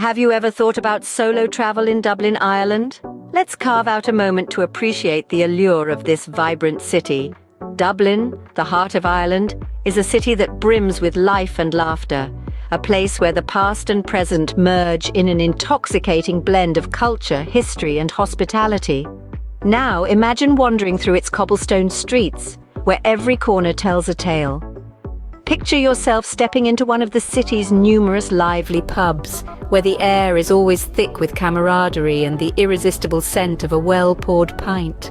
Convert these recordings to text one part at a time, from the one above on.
Have you ever thought about solo travel in Dublin, Ireland? Let's carve out a moment to appreciate the allure of this vibrant city. Dublin, the heart of Ireland, is a city that brims with life and laughter, a place where the past and present merge in an intoxicating blend of culture, history, and hospitality. Now imagine wandering through its cobblestone streets, where every corner tells a tale. Picture yourself stepping into one of the city's numerous lively pubs, where the air is always thick with camaraderie and the irresistible scent of a well-poured pint.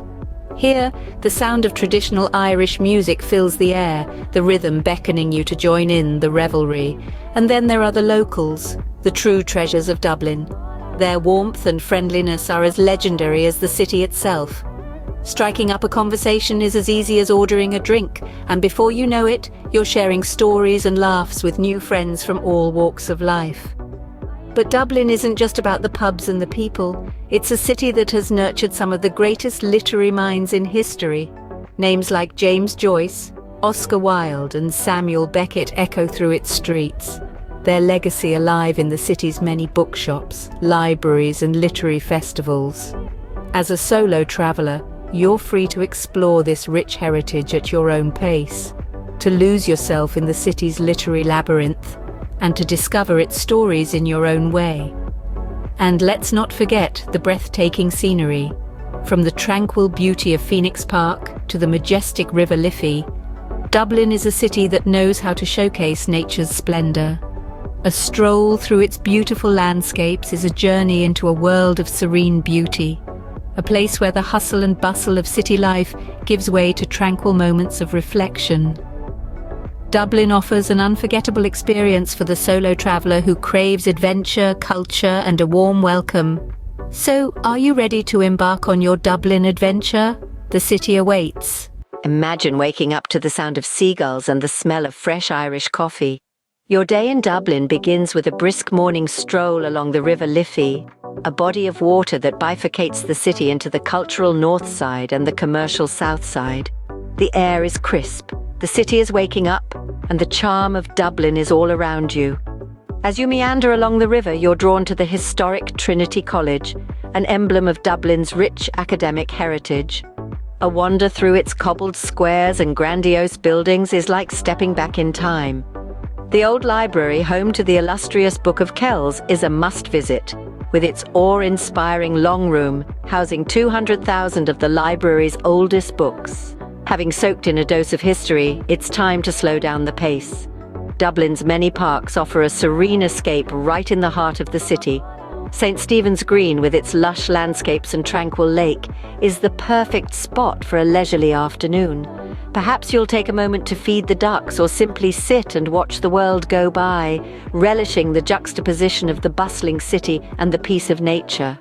Here, the sound of traditional Irish music fills the air, the rhythm beckoning you to join in the revelry. And then there are the locals, the true treasures of Dublin. Their warmth and friendliness are as legendary as the city itself. Striking up a conversation is as easy as ordering a drink, and before you know it, you're sharing stories and laughs with new friends from all walks of life. But Dublin isn't just about the pubs and the people. It's a city that has nurtured some of the greatest literary minds in history. Names like James Joyce, Oscar Wilde, and Samuel Beckett echo through its streets, their legacy alive in the city's many bookshops, libraries, and literary festivals. As a solo traveller, you're free to explore this rich heritage at your own pace, to lose yourself in the city's literary labyrinth, and to discover its stories in your own way. And let's not forget the breathtaking scenery. From the tranquil beauty of Phoenix Park to the majestic River Liffey, Dublin is a city that knows how to showcase nature's splendour. A stroll through its beautiful landscapes is a journey into a world of serene beauty, a place where the hustle and bustle of city life gives way to tranquil moments of reflection. Dublin offers an unforgettable experience for the solo traveller who craves adventure, culture, and a warm welcome. So, are you ready to embark on your Dublin adventure? The city awaits. Imagine waking up to the sound of seagulls and the smell of fresh Irish coffee. Your day in Dublin begins with a brisk morning stroll along the River Liffey, a body of water that bifurcates the city into the cultural north side and the commercial south side. The air is crisp, the city is waking up, and the charm of Dublin is all around you. As you meander along the river, you're drawn to the historic Trinity College, an emblem of Dublin's rich academic heritage. A wander through its cobbled squares and grandiose buildings is like stepping back in time. The old library, home to the illustrious Book of Kells, is a must-visit, with its awe-inspiring long room housing 200,000 of the library's oldest books. Having soaked in a dose of history, it's time to slow down the pace. Dublin's many parks offer a serene escape right in the heart of the city. St. Stephen's Green, with its lush landscapes and tranquil lake, is the perfect spot for a leisurely afternoon. Perhaps you'll take a moment to feed the ducks or simply sit and watch the world go by, relishing the juxtaposition of the bustling city and the peace of nature.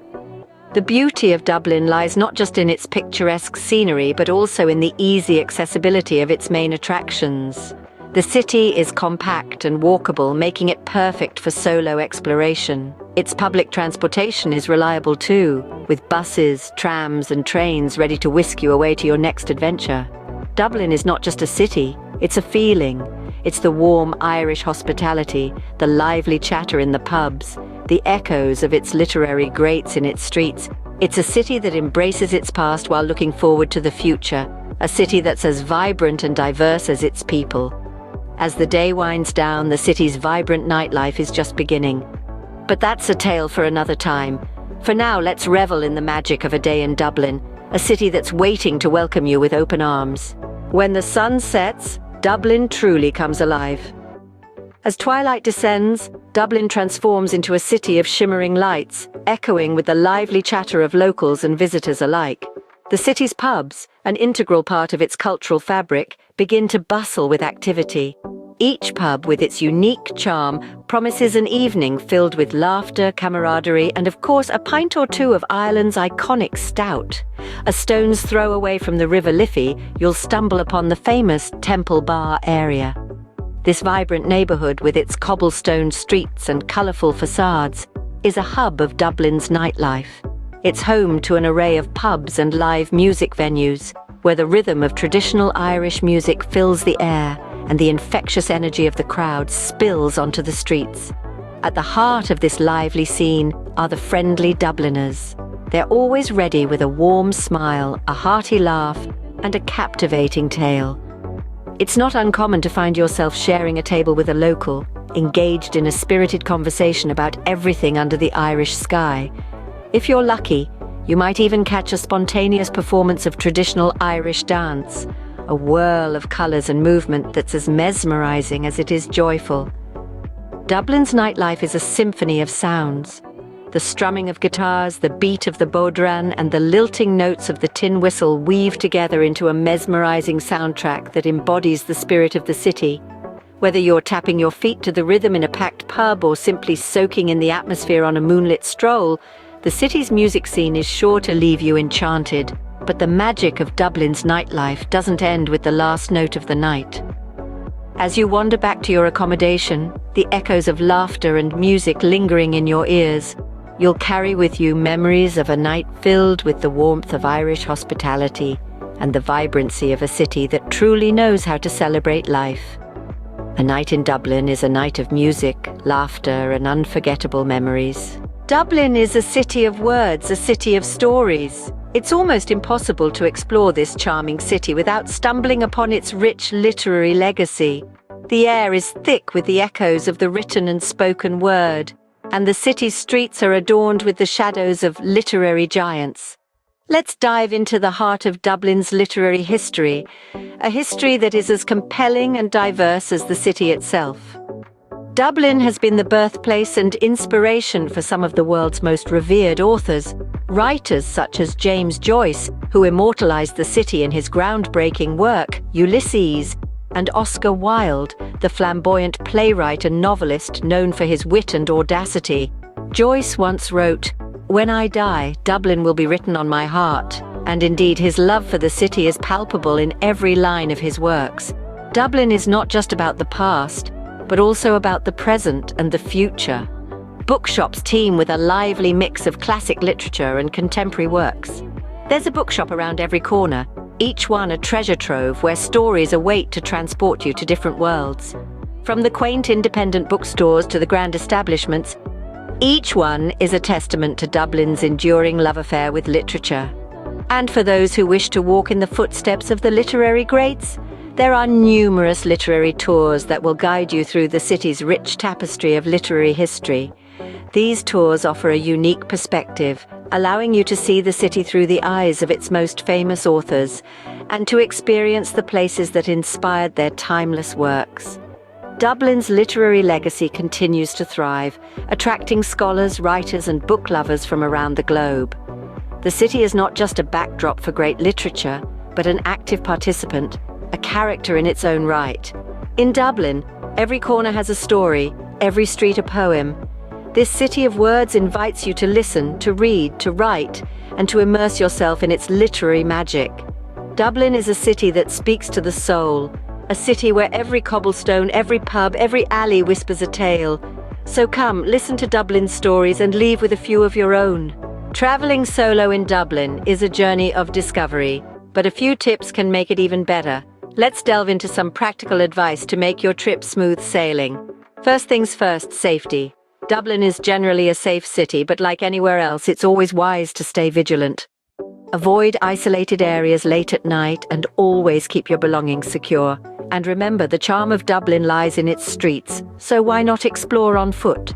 The beauty of Dublin lies not just in its picturesque scenery, but also in the easy accessibility of its main attractions. The city is compact and walkable, making it perfect for solo exploration. Its public transportation is reliable too, with buses, trams, and trains ready to whisk you away to your next adventure. Dublin is not just a city, it's a feeling. It's the warm Irish hospitality, the lively chatter in the pubs, the echoes of its literary greats in its streets. It's a city that embraces its past while looking forward to the future, a city that's as vibrant and diverse as its people. As the day winds down, the city's vibrant nightlife is just beginning. But that's a tale for another time. For now, let's revel in the magic of a day in Dublin, a city that's waiting to welcome you with open arms. When the sun sets, Dublin truly comes alive. As twilight descends, Dublin transforms into a city of shimmering lights, echoing with the lively chatter of locals and visitors alike. The city's pubs, an integral part of its cultural fabric, begin to bustle with activity. Each pub, with its unique charm, promises an evening filled with laughter, camaraderie, and of course a pint or two of Ireland's iconic stout. A stone's throw away from the River Liffey, you'll stumble upon the famous Temple Bar area. This vibrant neighbourhood, with its cobblestone streets and colourful facades, is a hub of Dublin's nightlife. It's home to an array of pubs and live music venues, where the rhythm of traditional Irish music fills the air and the infectious energy of the crowd spills onto the streets. At the heart of this lively scene are the friendly Dubliners. They're always ready with a warm smile, a hearty laugh, and a captivating tale. It's not uncommon to find yourself sharing a table with a local, engaged in a spirited conversation about everything under the Irish sky. If you're lucky, you might even catch a spontaneous performance of traditional Irish dance, a whirl of colours and movement that's as mesmerising as it is joyful. Dublin's nightlife is a symphony of sounds. The strumming of guitars, the beat of the bodhran, and the lilting notes of the tin whistle weave together into a mesmerizing soundtrack that embodies the spirit of the city. Whether you're tapping your feet to the rhythm in a packed pub or simply soaking in the atmosphere on a moonlit stroll, the city's music scene is sure to leave you enchanted. But the magic of Dublin's nightlife doesn't end with the last note of the night. As you wander back to your accommodation, the echoes of laughter and music lingering in your ears, you'll carry with you memories of a night filled with the warmth of Irish hospitality and the vibrancy of a city that truly knows how to celebrate life. A night in Dublin is a night of music, laughter, and unforgettable memories. Dublin is a city of words, a city of stories. It's almost impossible to explore this charming city without stumbling upon its rich literary legacy. The air is thick with the echoes of the written and spoken word, and the city's streets are adorned with the shadows of literary giants. Let's dive into the heart of Dublin's literary history, a history that is as compelling and diverse as the city itself. Dublin has been the birthplace and inspiration for some of the world's most revered authors, writers such as James Joyce, who immortalized the city in his groundbreaking work, Ulysses, and Oscar Wilde, the flamboyant playwright and novelist known for his wit and audacity. Joyce once wrote, "When I die, Dublin will be written on my heart," and indeed his love for the city is palpable in every line of his works. Dublin is not just about the past, but also about the present and the future. Bookshops teem with a lively mix of classic literature and contemporary works. There's a bookshop around every corner, each one a treasure trove where stories await to transport you to different worlds. From the quaint independent bookstores to the grand establishments, each one is a testament to Dublin's enduring love affair with literature. And for those who wish to walk in the footsteps of the literary greats, there are numerous literary tours that will guide you through the city's rich tapestry of literary history. These tours offer a unique perspective, allowing you to see the city through the eyes of its most famous authors and to experience the places that inspired their timeless works. Dublin's literary legacy continues to thrive, attracting scholars, writers, and book lovers from around the globe. The city is not just a backdrop for great literature, but an active participant, a character in its own right. In Dublin, every corner has a story, every street a poem. This city of words invites you to listen, to read, to write, and to immerse yourself in its literary magic. Dublin is a city that speaks to the soul, a city where every cobblestone, every pub, every alley whispers a tale. So come, listen to Dublin's stories and leave with a few of your own. Traveling solo in Dublin is a journey of discovery, but a few tips can make it even better. Let's delve into some practical advice to make your trip smooth sailing. First things first, safety. Dublin is generally a safe city, but like anywhere else, it's always wise to stay vigilant. Avoid isolated areas late at night and always keep your belongings secure. And remember, the charm of Dublin lies in its streets, so why not explore on foot?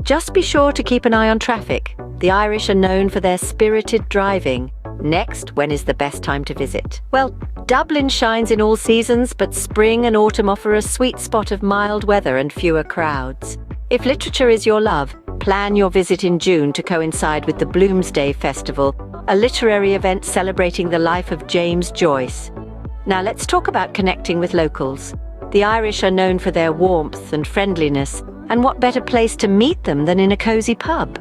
Just be sure to keep an eye on traffic. The Irish are known for their spirited driving. Next, when is the best time to visit? Well, Dublin shines in all seasons, but spring and autumn offer a sweet spot of mild weather and fewer crowds. If literature is your love, plan your visit in June to coincide with the Bloomsday Festival, a literary event celebrating the life of James Joyce. Now let's talk about connecting with locals. The Irish are known for their warmth and friendliness, and what better place to meet them than in a cozy pub?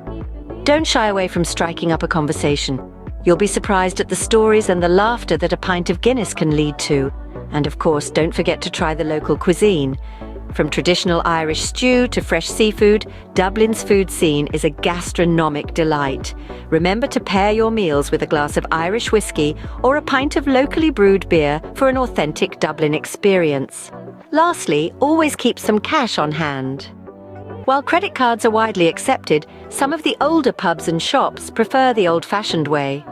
Don't shy away from striking up a conversation. You'll be surprised at the stories and the laughter that a pint of Guinness can lead to. And of course, don't forget to try the local cuisine. From traditional Irish stew to fresh seafood, Dublin's food scene is a gastronomic delight. Remember to pair your meals with a glass of Irish whiskey or a pint of locally brewed beer for an authentic Dublin experience. Lastly, always keep some cash on hand. While credit cards are widely accepted, some of the older pubs and shops prefer the old-fashioned way.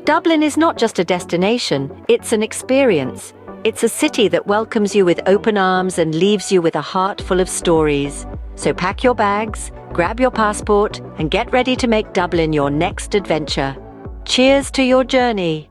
Dublin is not just a destination, it's an experience. It's a city that welcomes you with open arms and leaves you with a heart full of stories. So pack your bags, grab your passport, and get ready to make Dublin your next adventure. Cheers to your journey!